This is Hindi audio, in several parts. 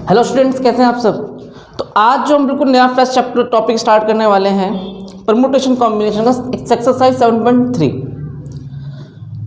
हेलो स्टूडेंट्स, कैसे हैं आप सब। तो आज जो हम बिल्कुल नया फ्रेश चैप्टर टॉपिक स्टार्ट करने वाले हैं परम्यूटेशन कॉम्बिनेशन का एक्सरसाइज 7.3।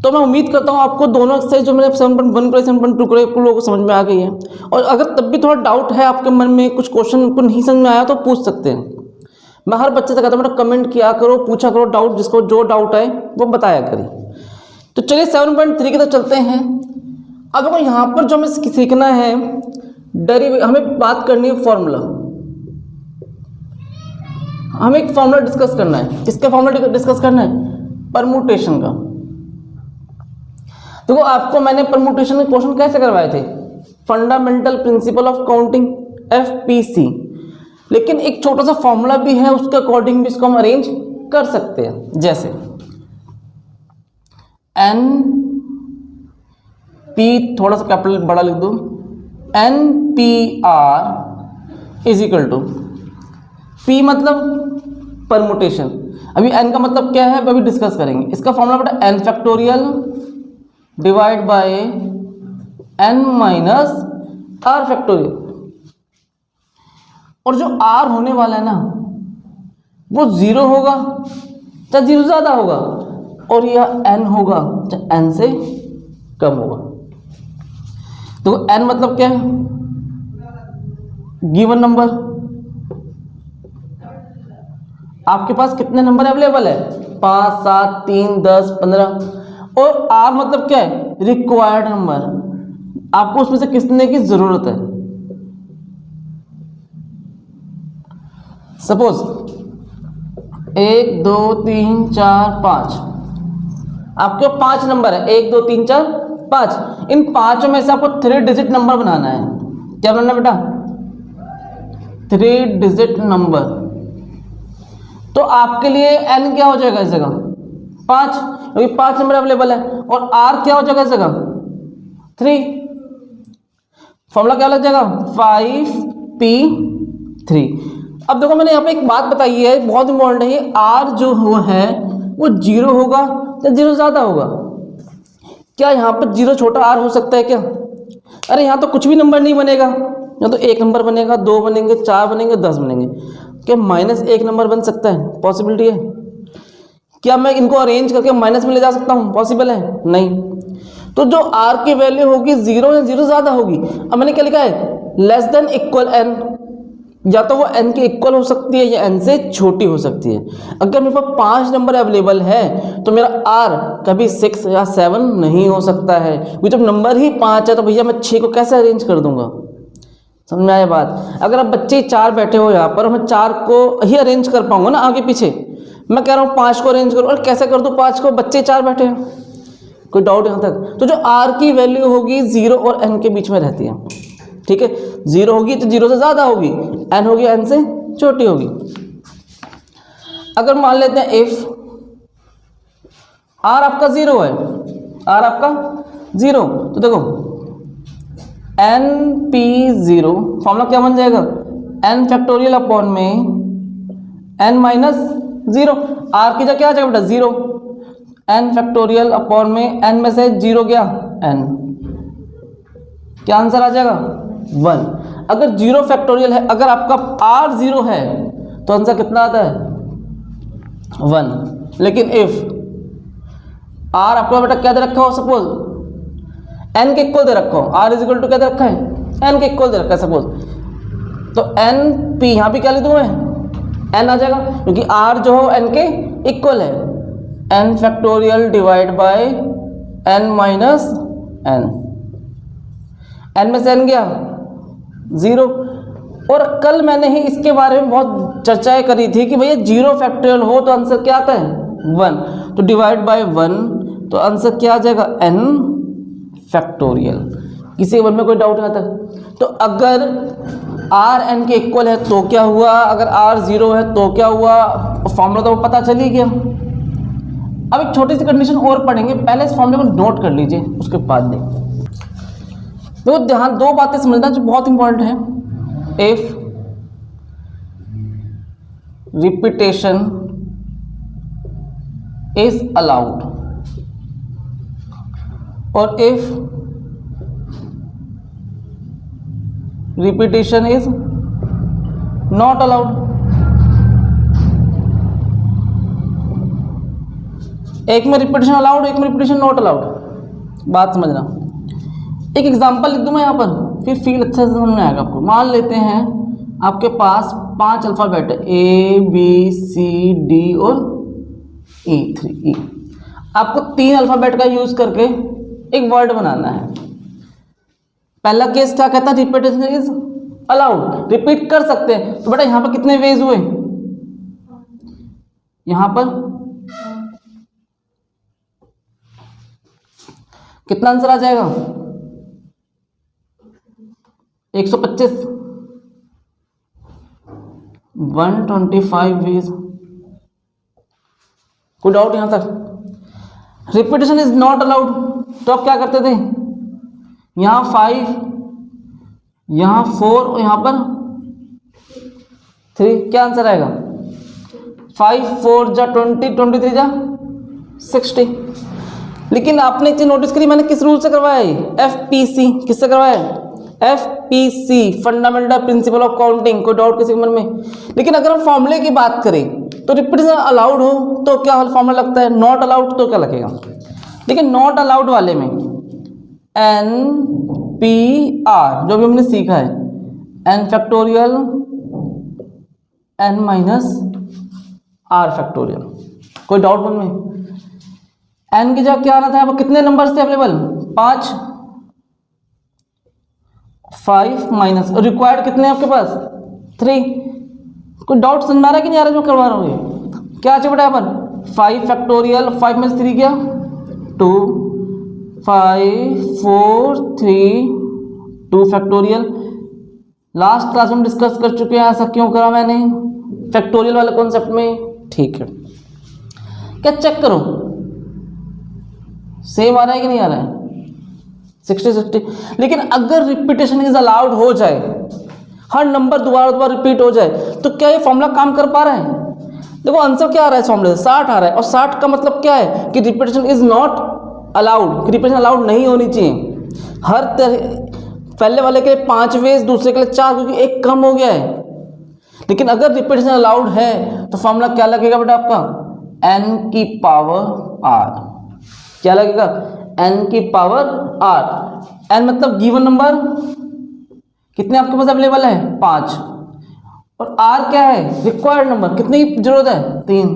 तो मैं उम्मीद करता हूँ आपको दोनों एक्सरसाइज जो मैंने 7.1 करे 7.2 करे लोगों को समझ में आ गई है। और अगर तब भी थोड़ा डाउट है आपके मन में, कुछ क्वेश्चन को नहीं समझ में आया तो पूछ सकते हैं। मैं हर बच्चे से कहता हूँ बेटा कमेंट किया करो, पूछा करो डाउट, जिसको जो डाउट है वो बताया करिए। तो चलिए 7.3 की तरफ चलते हैं। अब देखो यहाँ पर जो हमें सीखना है हमें बात करनी है फॉर्मूला। हमें एक फॉर्मूला डिस्कस करना है। किसका फॉर्मूला डिस्कस करना है? परम्यूटेशन का। देखो आपको मैंने परम्यूटेशन के क्वेश्चन कैसे करवाए थे? Fundamental principle of counting FPC। लेकिन एक छोटा सा फॉर्मूला भी है, उसके अकॉर्डिंग भी इसको हम अरेंज कर सकते हैं। जैसे NP, थोड़ा सा कैपिटल बड़ा लिख दो, NPR is equal to P मतलब परम्यूटेशन। अभी N का मतलब क्या है अभी डिस्कस करेंगे। इसका फॉर्मूला बेटा N factorial divide by N minus R factorial. और जो R होने वाला है ना वो 0 होगा चाहे 0 ज़्यादा होगा, और यह N होगा चाहे N से कम होगा। तो n मतलब क्या है? Given number. आपके पास कितने नंबर अवेलेबल है? 5, 7, 3, 10, 15। और r मतलब क्या है? Required number. आपको उसमें से कितने की जरूरत है? सपोज 1, 2, 3, 4, 5। आपके 5 नंबर है, 1, 2, 3, 4, 5। इन 5 में से आपको 3 डिजिट नंबर बनाना है। क्या बनाना है बेटा? 3 डिजिट नंबर। तो आपके लिए n क्या हो जाएगा इस जगह? 5, क्योंकि 5 नंबर अवेलेबल है। और r क्या हो जाएगा इस जगह? 3। फॉर्मूला क्या लग जाएगा? 5p3। अब देखो मैंने यहाँ पे एक बात बताई है, बहुत इंपॉर्टेंट है ये। r जो है वो 0 होगा या 0 ज्यादा होगा? क्या यहाँ पर 0 छोटा r हो सकता है क्या? अरे यहाँ तो कुछ भी नंबर नहीं बनेगा। यहाँ तो 1 नंबर बनेगा, 2 बनेंगे, 4 बनेंगे, 10 बनेंगे। क्या -1 नंबर बन सकता है? पॉसिबिलिटी है। क्या मैं इनको अरेंज करके माइनस में ले जा सकता हूँ? पॉसिबल है? नहीं। तो जो r की वैल्यू होगी 0 या 0 ज्यादा होगी। अब मैंने क्या लिखा है? Less than equal n। या तो वो n के इक्वल हो सकती है या n से छोटी हो सकती है। अगर मेरे पास 5 नंबर अवेलेबल है तो मेरा r कभी 6 या 7 नहीं हो सकता है, क्योंकि जब नंबर ही 5 है तो भैया मैं 6 को कैसे अरेंज कर दूंगा? समझ में आया बात? अगर आप बच्चे 4 बैठे हो यहाँ पर, मैं 4 को ही अरेंज कर पाऊंगा ना आगे पीछे। मैं कह रहा हूँ 5 को अरेंज करो, और कैसे कर दूँ 5 को? बच्चे 4 बैठे हैं। कोई डाउट यहाँ तक? तो जो r की वैल्यू होगी 0 और n के बीच में रहती है। ठीक है, 0 होगी तो 0 से ज्यादा होगी, n होगी n से छोटी होगी। अगर मान लेते हैं इफ r आपका 0 है, r आपका 0, तो देखो NP0 फॉर्मूला क्या बन जाएगा? n फैक्टोरियल अपॉन में n माइनस 0। r की जगह क्या आ जाएगा बेटा? 0। n फैक्टोरियल अपॉन में n में से 0 गया n, क्या आंसर आ जाएगा? 1। अगर 0 फैक्टोरियल है, अगर आपका r 0 है तो आंसर कितना आता है? 1। लेकिन इफ r आपका बेटा क्या दे रखा हो? सपोज n के इक्वल दे रखा हो, r इज इक्वल टू क्या दे रखा है? n के इक्वल दे रखा है सपोज। तो NP यहाँ भी क्या लिख दूँ मैं? n आ जाएगा, क्योंकि r जो हो n के इक्वल है। n factorial divide by n minus n। n में से n गया 0। और कल मैंने ही इसके बारे में बहुत चर्चाएं करी थी कि भैया 0 फैक्टोरियल हो तो आंसर क्या आता है? 1। तो डिवाइड बाय 1 तो आंसर क्या आ जाएगा? n factorial. किसी मन में कोई डाउट आता है? तो अगर r n के इक्वल है तो क्या हुआ, अगर r 0 है तो क्या हुआ? फॉर्मूला तो पता चल ही गया। अब एक छोटी सी कंडीशन और पढ़ेंगे, पहले इस फॉर्मूले को नोट कर लीजिए, उसके बाद देखिए। तो ध्यान, 2 बातें समझना जो बहुत इंपॉर्टेंट है। इफ रिपीटेशन इज अलाउड और if repetition is not allowed. एक में रिपीटेशन अलाउड, एक में रिपीटेशन नॉट अलाउड। बात समझना। एक एग्जांपल लिख दूं मैं यहाँ पर, फिर फील अच्छे से समझ में आएगा आपको। मान लेते हैं आपके पास 5 अल्फ़ाबेट है, ए बी सी डी और ई, 3 ई। आपको 3 अल्फ़ाबेट का यूज करके एक वर्ड बनाना है। पहला केस क्या कहता है, रिपीटेशन इज अलाउड, रिपीट कर सकते हैं। तो बेटा यहाँ पर कितने वेज हुए, यहाँ पर कितना आंसर आ जाएगा, 125, 125 वेज। कोई डाउट यहां तक। रिपीटेशन इज नॉट अलाउड, तो आप क्या करते थे, यहां 5, यहां 4 और यहां पर 3। क्या आंसर आएगा, 5 4 जा 20, 23 जा 60। लेकिन आपने चीज नोटिस करी, मैंने किस रूल से करवाया है, FPC। किससे करवाया है, FPC, fundamental principle of counting. कोई डाउट किसी मन में। लेकिन अगर हम फॉर्मूले की बात करें तो रिपीटेशन अलाउड हो तो क्या फॉर्मूला लगता है, नॉट अलाउड तो क्या लगेगा। लेकिन नॉट अलाउड वाले में NPR जो भी हमने सीखा है, n factorial n minus r factorial. कोई डाउट मन में। n की जगह क्या आना था, यहाँ पर कितने नंबर्स थे अवेलेबल, 5, 5 माइनस रिक्वायर्ड कितने आपके पास, 3। कोई डाउट समझ में आ रहा है कि नहीं आ रहा जो करवा रहा हूँ ये। क्या चाहिए बेटा यहाँ पर, 5 फैक्टोरियल, 5 में 3 क्या 2, 5 4 3 2 फैक्टोरियल। लास्ट क्लास में डिस्कस कर चुके हैं, ऐसा क्यों करा मैंने, फैक्टोरियल वाले कॉन्सेप्ट में। ठीक है, क्या चेक करो सेम आ रहा है कि नहीं आ रहा है, 60। लेकिन अगर रिपीटेशन इज अलाउड हो जाए, हर नंबर दोबारा रिपीट हो जाए, तो क्या ये फॉर्मूला काम कर पा रहा है। देखो आंसर क्या आ रहा है, फॉर्मूले 60 आ रहा है। और 60 का मतलब क्या है कि repetition is not allowed, repetition allowed नहीं होनी चाहिए। हर पहले वाले के लिए 5 वेज, दूसरे के लिए 4, क्योंकि एक कम हो गया है। लेकिन अगर रिपीटेशन अलाउड है तो फॉर्मूला क्या लगेगा बेटा आपका, n की पावर r। क्या लगेगा, n की पावर r। n मतलब गिवन नंबर कितने आपके पास अवेलेबल है, 5। और r क्या है, रिक्वायर्ड नंबर, कितनी जरूरत है, 3।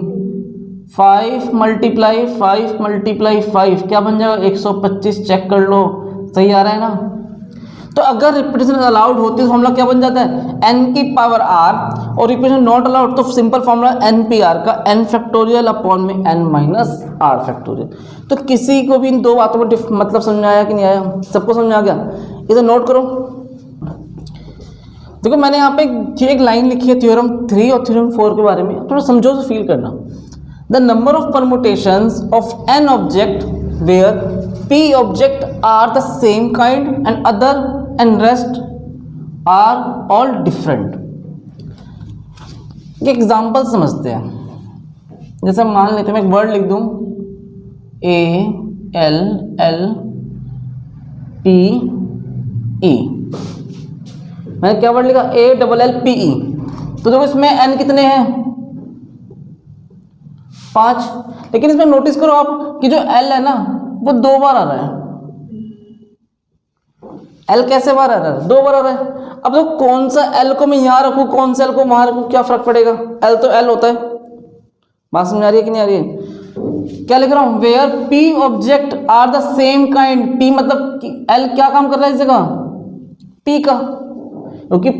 5 मल्टीप्लाई 5 मल्टीप्लाई 5 क्या बन जाएगा, 125। चेक कर लो सही आ रहा है ना। तो अगर रिपीटेशन अलाउड होती है तो फॉर्मूला क्या बन जाता है, n की पावर r। और रिपीटेशन नॉट अलाउड तो सिंपल फॉर्मूला NPR का n फैक्टोरियल अपॉन में n माइनस r फैक्टोरियल। तो किसी को भी इन दो बातों में मतलब समझ में आया कि नहीं आया, सबको समझ आ गया। इसे नोट करो। देखो मैंने यहाँ पे एक लाइन लिखी है थ्योरम 3 और थ्योरम 4 के बारे में, थोड़ा समझो तो फील करना। The number of permutations of n object where p object are the same kind and other and rest are all different. एक एग्जाम्पल समझते हैं। जैसे मान लेते हैं, मैं एक वर्ड लिख दूं, ALLPE। मैंने क्या वर्ड लिखा, ALLPE। तो देखो इसमें n कितने हैं, 5। लेकिन इसमें नोटिस करो आप कि जो l है ना वो 2 बार आ रहा है। l कैसे बार आ रहा है, 2 बार आ रहा है। अब तो कौन सा l को मैं यहाँ रखूँ, कौन सा l को वहां रखूँ, क्या फर्क पड़ेगा, l तो l होता है। बात समझ आ रही है कि नहीं आ रही है। क्या लिख रहा हूँ, where p object are the same kind. p मतलब l क्या काम कर रहा है इस जगह, p का, क्योंकि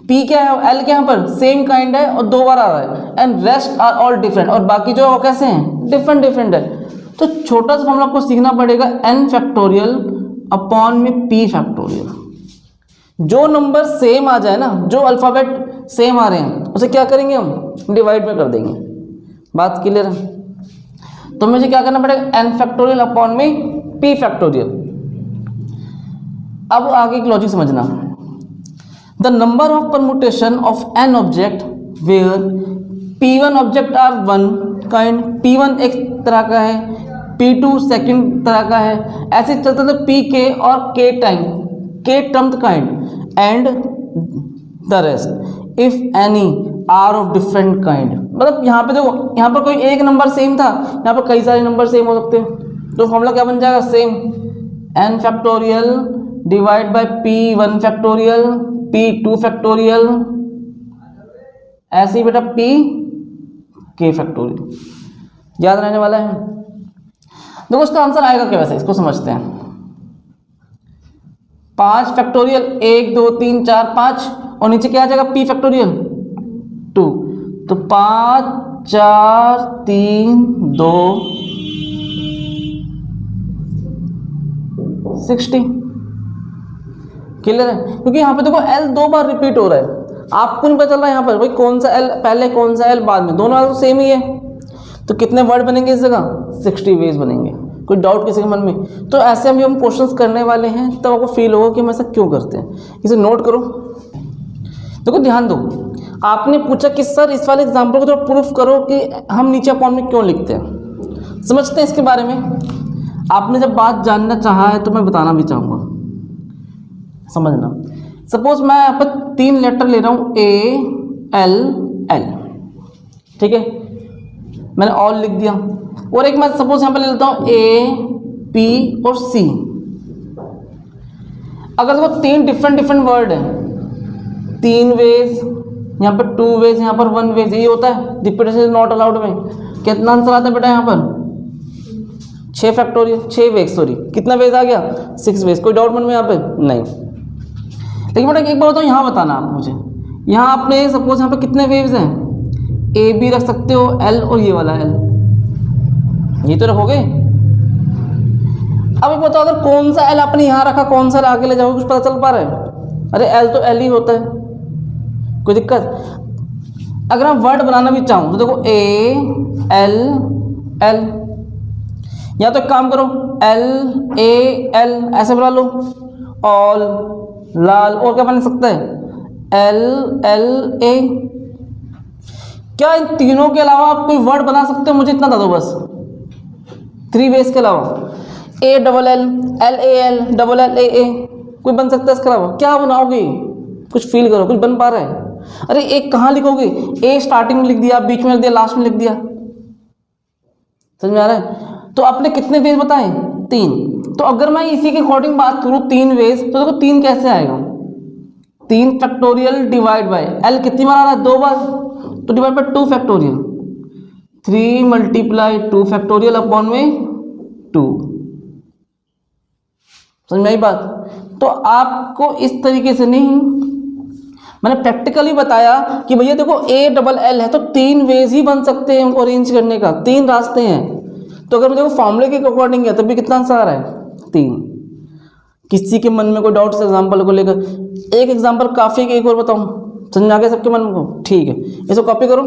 p क्या है, l क्या यहाँ पर सेम काइंड है और 2 बार आ रहा है। And rest are all different, और बाकी जो कैसे हैं, डिफरेंट डिफरेंट है। तो छोटा सा फॉर्मूला आपको सीखना पड़ेगा, n फैक्टोरियल अपॉन में p फैक्टोरियल। जो नंबर सेम आ जाए ना, जो अल्फाबेट सेम आ रहे हैं, उसे क्या करेंगे हम, डिवाइड में कर देंगे। बात क्लियर है। तो मुझे क्या करना पड़ेगा, n फैक्टोरियल अपॉन में p फैक्टोरियल। अब आगे की लॉजिक समझना। The number of permutation of n object where p1 object are 1 kind, p1 एक तरह का है, p2 सेकंड तरह का है, ऐसे चलते थे pk और k टाइम, k टर्म्थ kind, and the rest if any are of different kind. मतलब यहाँ पे देखो, यहाँ पर कोई एक नंबर सेम था, यहाँ पर कई सारे नंबर सेम हो सकते हैं, तो फॉर्मूला क्या बन जाएगा? Same n factorial divide by p1 factorial p2 factorial, ऐसे ही बेटा p k फैक्टोरियल। याद रहने वाला है। देखो इसका आंसर आएगा क्या वैसे, इसको समझते हैं। 5 फैक्टोरियल 1 2 3 4 5 और नीचे क्या आ जाएगा? p फैक्टोरियल 2, तो 5 4 3 2 60। क्लियर है? क्योंकि यहाँ पे देखो l 2 बार रिपीट हो रहा है, आपको नहीं पता चल रहा है यहाँ पर भाई कौन सा l पहले कौन सा l बाद में, दोनों तो सेम ही है। तो कितने वर्ड बनेंगे इस जगह? 60 वेज बनेंगे। कोई डाउट किसी के मन में? तो ऐसे हम क्वेश्चंस करने वाले हैं, तब आपको फील होगा कि हम ऐसा क्यों करते हैं। इसे नोट करो। देखो ध्यान दो, आपने पूछा कि सर इस वाले एग्जाम्पल को तो प्रूफ करो कि हम नीचे अपॉन में क्यों लिखते हैं। समझते हैं इसके बारे में। आपने जब बात जानना चाहा है तो मैं बताना भी चाहूँगा, समझना। सपोज मैं यहाँ पर 3 लेटर ले रहा हूँ ALL, ठीक है, मैंने ऑल लिख दिया। और एक मैं सपोज यहाँ पर ले लेता हूँ AP और C। अगर देखो 3 डिफरेंट वर्ड हैं, 3 वेज, यहाँ पर 2 वेज, यहाँ पर 1 वेज, यही होता है रिपीटेशन इज नॉट अलाउड में। कितना आंसर आता है बेटा यहाँ पर? 6 फैक्टोरियल, 6 वेज, सॉरी कितना वेज आ गया? 6 वेज। कोई डाउट मन में यहाँ पे? नहीं। लेकिन बेटा एक बार बताओ, यहाँ बताना आप मुझे, यहाँ आपने सपोज यहाँ पे कितने वेव्स हैं? ए बी रख सकते हो, L और ये वाला L, ये तो रखोगे। अब बताओ अगर कौन सा L आपने यहाँ रखा, कौन सा आगे ले जाओगे, कुछ पता चल पा रहा है? अरे L तो L ही होता है, कोई दिक्कत? अगर मैं वर्ड बनाना भी चाहूँ तो देखो AL L, या तो एक काम करो LAL ऐसे बना लो, ऑल लाल, और क्या बन सकता है? LLA। क्या इन तीनों के अलावा आप कोई वर्ड बना सकते हो? मुझे इतना बता दो बस, 3 वेज के अलावा। ALL LAL LLAA कोई बन सकता है इसके अलावा? क्या बनाओगे? कुछ फील करो, कुछ बन पा रहा है? अरे एक कहाँ लिखोगे? A स्टार्टिंग में लिख दिया, बीच में लिख दिया, लास्ट में लिख दिया। समझ में आ रहा है? तो आपने कितने वेज बताए? 3। तो अगर मैं इसी के अकॉर्डिंग बात करूँ 3 वेज, तो देखो 3 कैसे आएगा? 3 फैक्टोरियल डिवाइड बाय L कितनी बार आ रहा है? 2 बार, तो divide by 2 factorial, 3 multiply 2 factorial upon में 2। समझ में आई बात? तो आपको इस तरीके से नहीं, मैंने प्रैक्टिकली बताया कि भैया देखो ALL है तो 3 वेज ही बन सकते हैं उनको अरेंज करने का, 3 रास्ते हैं। तो अगर देखो फॉर्मूले के अकॉर्डिंग है तब भी कितना आंसर आ रहा है? 3। किसी के मन में कोई डाउट इस एग्जाम्पल को लेकर? एक एग्जाम्पल काफ़ी, एक और बताऊँ, समझ आ गया सबके मन को? ठीक है, इसको कॉपी करो।